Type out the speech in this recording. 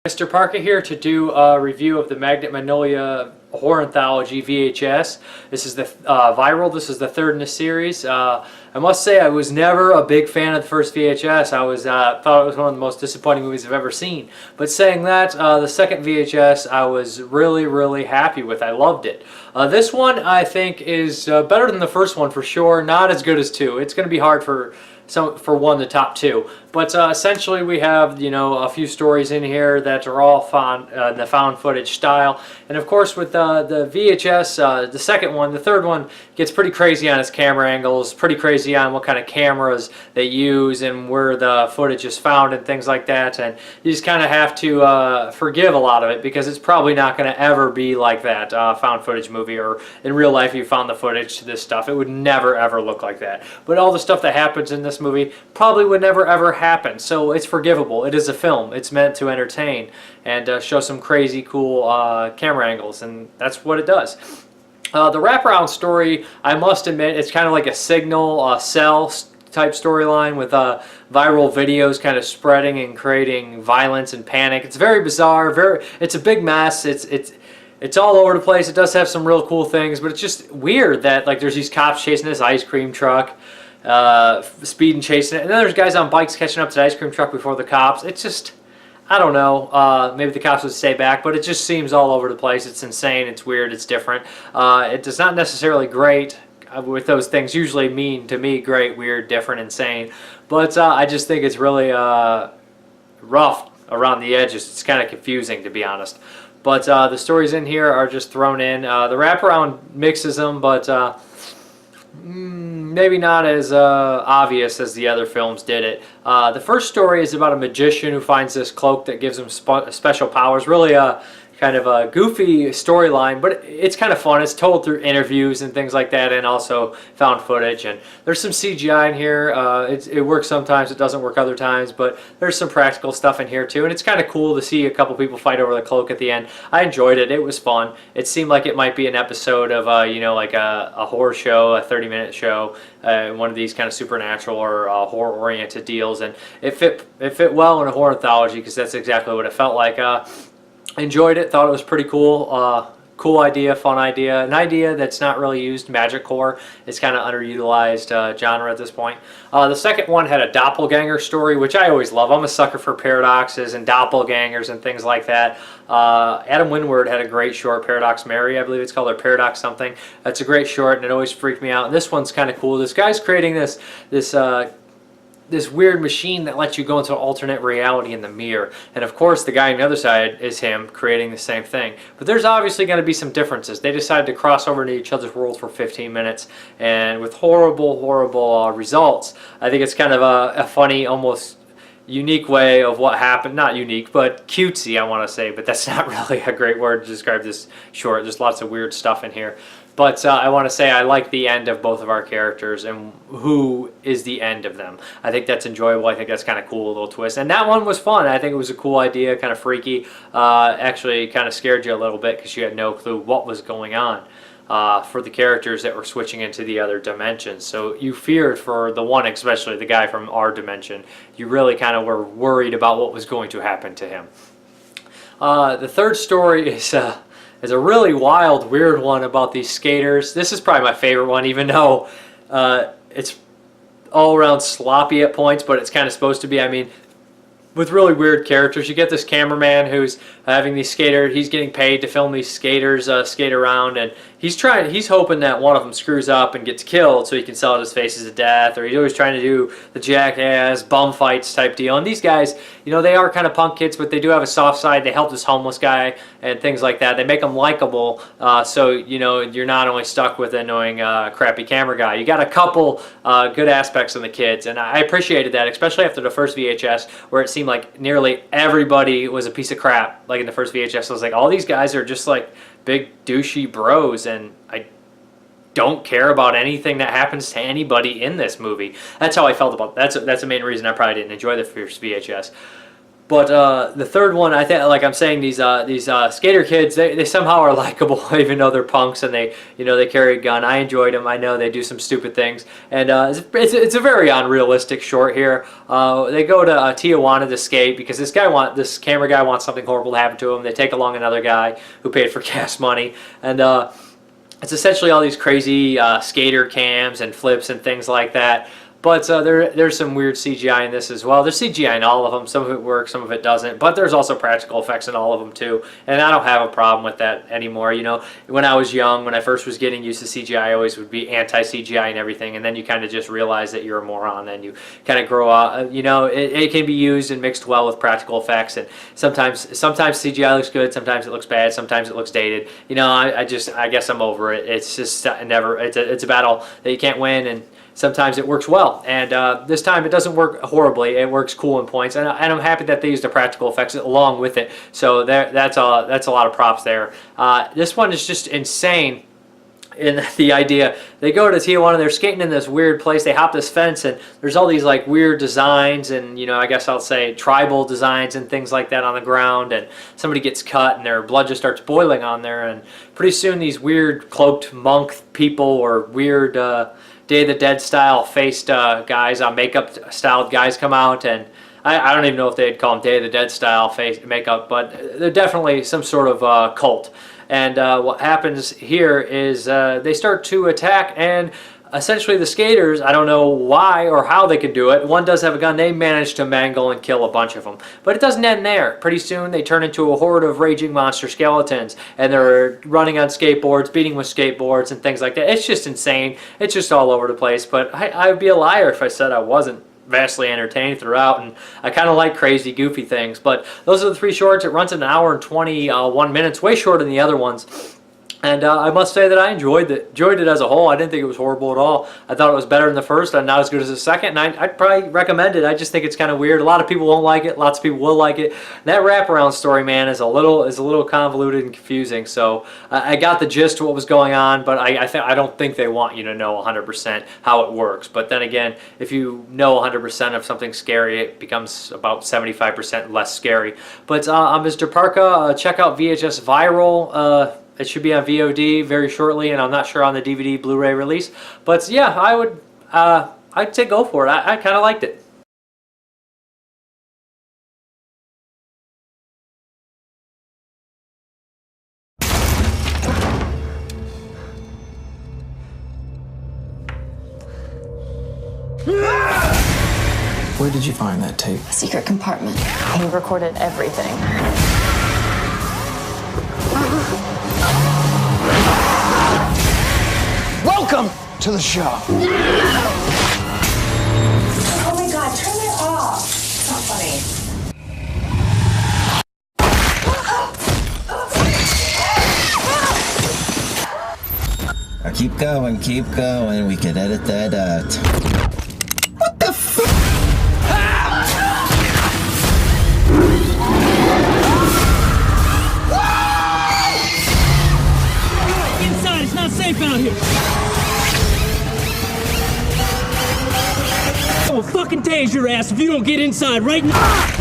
Mrparka here to do a review of the Magnet Magnolia Horror Anthology VHS. This is the Viral. This is the third in the series. I must say I was never a big fan of the first VHS. I was thought it was one of the most disappointing movies I've ever seen. But saying that, the second VHS I was really happy with. I loved it. This one I think is better than the first one for sure. Not as good as two. It's going to be hard for one the top two, but essentially we have a few stories in here that are all in the found footage style, and of course with the VHS, the second one, the third one gets pretty crazy on its camera angles, pretty crazy on what kind of cameras they use and where the footage is found and things like that, and you just kind of have to forgive a lot of it because it's probably not going to ever be like that found footage movie, or in real life you found the footage to this stuff, it would never ever look like that. But all the stuff that happens in this movie probably would never ever happen, so it's forgivable. It is a film. It's meant to entertain and show some crazy cool camera angles, and that's what it does. The wraparound story, I must admit, it's kind of like a Signal Cell type storyline with viral videos kind of spreading and creating violence and panic. It's very bizarre. It's a big mess. It's all over the place. It does have some real cool things, but it's just weird that there's these cops chasing this ice cream truck, speeding, chasing it, and then there's guys on bikes catching up to the ice cream truck before the cops. It's just, I don't know, maybe the cops would stay back, but it just seems all over the place. It's insane, it's weird, it's different. It does not necessarily great with those things usually mean to me great, weird, different, insane, but I just think it's really rough around the edges. It's kind of confusing, to be honest. But the stories in here are just thrown in. The wraparound mixes them, but maybe not as obvious as the other films did it. The first story is about a magician who finds this cloak that gives him special powers. Really kind of a goofy storyline, but it's kind of fun. It's told through interviews and things like that, and also found footage. And there's some CGI in here. It works sometimes, it doesn't work other times, but there's some practical stuff in here too. And it's kind of cool to see a couple people fight over the cloak at the end. I enjoyed it. It was fun. It seemed like it might be an episode of like a horror show, a 30-minute show, one of these kind of supernatural or horror-oriented deals, and it fit well in a horror anthology because that's exactly what it felt like. Enjoyed it, thought it was pretty cool. Cool idea, fun idea, an idea that's not really used. Magic horror, it's kind of underutilized genre at this point. The second one had a doppelganger story, which I always love. I'm a sucker for paradoxes and doppelgangers and things like that. Adam Windward had a great short, Paradox Mary, I believe it's called, or Paradox something. That's a great short, and it always freaked me out. And this one's kind of cool. This guy's creating this weird machine that lets you go into an alternate reality in the mirror. And of course the guy on the other side is him creating the same thing. But there's obviously going to be some differences. They decided to cross over into each other's worlds for 15 minutes, and with horrible results. I think it's kind of a funny, almost unique way of what happened. Not unique, but cutesy, I want to say, but that's not really a great word to describe this short. There's lots of weird stuff in here. But I want to say I like the end of both of our characters and who is the end of them. I think that's enjoyable. I think that's kind of cool, a little twist. And that one was fun. I think it was a cool idea, kind of freaky. Actually kind of scared you a little bit because you had no clue what was going on for the characters that were switching into the other dimensions. So you feared for the one, especially the guy from our dimension. You really kind of were worried about what was going to happen to him. The third story is a really wild, weird one about these skaters. This is probably my favorite one, even though it's all around sloppy at points, but it's kind of supposed to be. I mean, with really weird characters. You get this cameraman who's having these skaters. He's getting paid to film these skaters skate around, and he's hoping that one of them screws up and gets killed so he can sell his faces to death, or he's always trying to do the jackass bum fights type deal. And these guys, they are kind of punk kids, but they do have a soft side. They help this homeless guy and things like that. They make them likable, so you're not only stuck with an annoying crappy camera guy. You got a couple good aspects in the kids, and I appreciated that, especially after the first VHS, where it seemed like nearly everybody was a piece of crap. Like in the first VHS, I was like, all these guys are just like big douchey bros, and I don't care about anything that happens to anybody in this movie. That's how I felt about it. That's the main reason I probably didn't enjoy the first VHS. But the third one, I think, like I'm saying, these skater kids, they somehow are likable, even though they're punks and they carry a gun. I enjoyed them. I know they do some stupid things, and it's a very unrealistic short here. They go to Tijuana to skate because this camera guy wants something horrible to happen to him. They take along another guy who paid for gas money, and it's essentially all these crazy skater cams and flips and things like that. But there's some weird CGI in this as well. There's CGI in all of them. Some of it works, some of it doesn't. But there's also practical effects in all of them too. And I don't have a problem with that anymore. You know, when I was young, when I first was getting used to CGI, I always would be anti-CGI and everything. And then you kind of just realize that you're a moron and you kind of grow up. You know, it can be used and mixed well with practical effects. And sometimes CGI looks good, sometimes it looks bad, sometimes it looks dated. You know, I guess I'm over it. It's just it's a battle that you can't win, and sometimes it works well, and this time it doesn't work horribly. It works cool in points, and I'm happy that they used the practical effects along with it. So that's a lot of props there. This one is just insane. In the idea, they go to Tijuana, they're skating in this weird place, they hop this fence, and there's all these like weird designs, and you know, I guess I'll say tribal designs and things like that on the ground, and somebody gets cut and their blood just starts boiling on there, and pretty soon these weird cloaked monk people or weird Day of the Dead style faced guys, makeup styled guys come out, and I don't even know if they'd call them Day of the Dead style face makeup, but they're definitely some sort of cult. And what happens here is they start to attack, and essentially the skaters, I don't know why or how they could do it. One does have a gun. They manage to mangle and kill a bunch of them. But it doesn't end there. Pretty soon they turn into a horde of raging monster skeletons, and they're running on skateboards, beating with skateboards and things like that. It's just insane. It's just all over the place. But I would be a liar if I said I wasn't vastly entertained throughout, and I kind of like crazy, goofy things. But those are the three shorts. It runs an hour and 21 minutes, way shorter than the other ones. And I must say that I enjoyed it as a whole. I didn't think it was horrible at all. I thought it was better than the first and not as good as the second. And I'd probably recommend it. I just think it's kind of weird. A lot of people won't like it. Lots of people will like it. And that wraparound story, man, is a little convoluted and confusing. So I got the gist of what was going on, but I don't think they want you to know 100% how it works. But then again, if you know 100% of something scary, it becomes about 75% less scary. But I'm Mrparka. Check out VHS Viral. It should be on VOD very shortly, and I'm not sure on the DVD Blu-ray release. But yeah, I'd say go for it. I kind of liked it. Where did you find that tape? A secret compartment. He recorded everything. Welcome to the show. Oh my God, turn it off. It's not funny. Now keep going. We can edit that out. What the f? Inside, it's not safe out here. I will fucking tase your ass if you don't get inside right now.